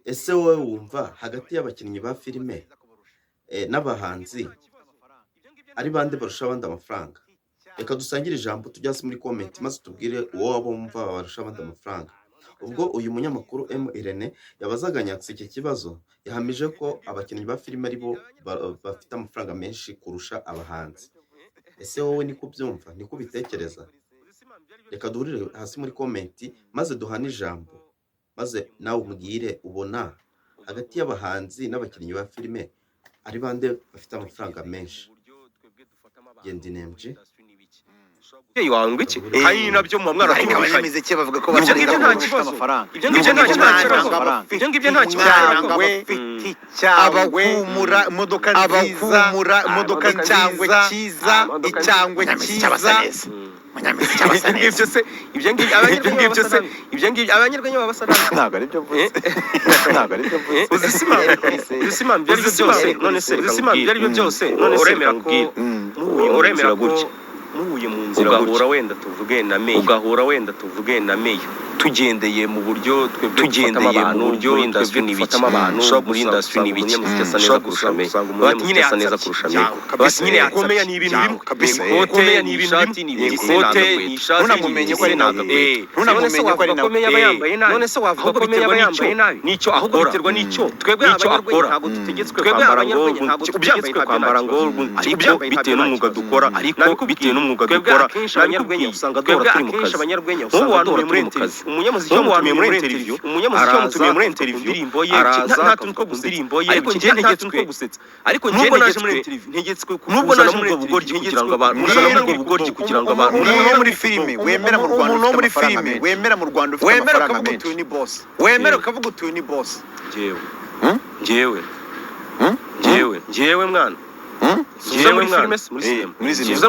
ese wowe wumva hagati y'abakinnyi ba filime n'abahanzi ari bande barusha abandi amafaranga? Reka dusangire ijambo tujye hasi muri comment maze tubwire uwo waba wumva barusha abandi amafaranga. Ubwo uyu munyamakuru M Irene yabazaga Nyaxi iki kibazo, yahamije ko abakinnyi ba filime aribo bafite amafaranga menshi kurusha abahanzi. Ese wowe niko ubyumva, niko ubitekereza? Reka duhurire hasi muri comment maze duhane ijambo, maze nawe umbwire ubona hagati y'abahanzi n'abakinnyi ba filime ari bande bafite amafaranga menshi. Gendi nemje wanga iki hari nabyo mu mwana twumvikanye bavuga ko bashaka amafaranga ibyo ngibyo nta kibazo abakumura imodoka nziza imodoka cyangwe cyiza icyangwe cyiza ibyo ngibyo abanyarwenya babasa ntabwo ari byo mvuze uzisima byose none se uremera gutya muhuye mu nzira ugahura wenda tuvuge na meya tugendeye mu buryo tugendeye mu buryo industry n'ibiki muri industry n'ibiki neza kurusha meya nyine asa neza kurusha meya nyine akomeye ni ibintu bimwe kabisa akomeye ni ibintu bimwe ikote unamumenye ko ari nabi unamumenye ko ari nabi none se wavuga ko meya yambaye nabi nicyo ahubwo biterwa nicyo twebwe abanyarwenya ntabwo dutegetswe kwambara ngo ariko bitewe n'umwuga dukora ariko bitewe n'umwuga dukora abanyarwenya usanga duhora turi mu kazi nk'ubu wantumiye muri interview umunyamuziki wamutumiye muri interview indirimbo ye nta tuntu two gusetsa ariko njye ntegetswe gusetsa ariko njye ntegetswe kuzana muri ubugoryi kugira ngo abantu umuntu wo muri filime wemera mu Rwanda ufite amafaranga menshi wemera ukavuga utuye ni boss njyewe mwana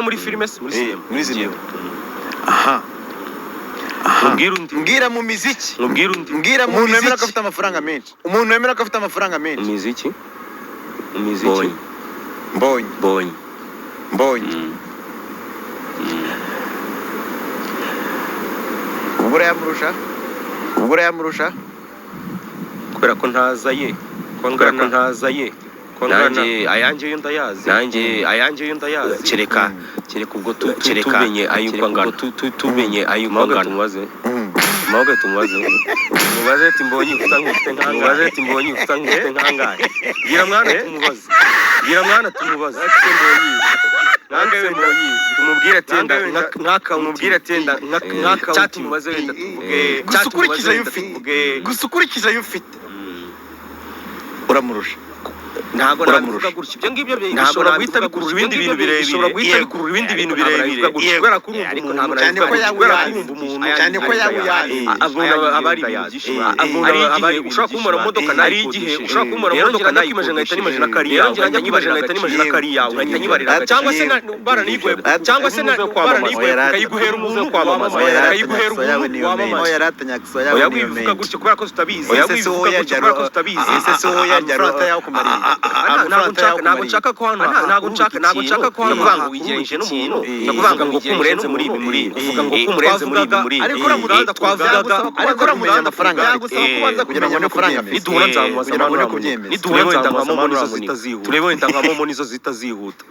muri filime aha mbwira mu miziki mbwira mu miziki wemera ko afite amafaranga menshi umuntu wemera ko afite amafaranga menshi umuziki mbonye ubwo yamurusha kubera ko ntaza ye nanjye ayanjye yo ndayazi kereka ubwo tumenye ayuko angana tumubaze ati mbonye ufite nkangahe gira mwana tumubaze tumubwire atenda cyatumubaze wenda tuvuge gusa ukurikiza ayo ufite uramurusha ntabwo navuga gutya ibyo ngibyo bishobora guhita bikurura ibindi bintu birebire kubera ko cyane ko yawuyazi abari ushobora kumara imodoka nayo imaje ngahita nimajina kariya ugahita nyibarira cyangwa se baranigwe ukayiguhera umuntu kwamamaza oya wivuga gutya kubera ko tutabizi ntabwo nshaka ko hano kuvuga ngo wigereje n'umuntu ndakuvuga ngo kumurenze muri ibi ariko uramuranda twavugaga ariko uramuranda amafaranga kugira ngo amafaranga niduhura nzamubaza turebe wenda nka momo nizo zitazihuta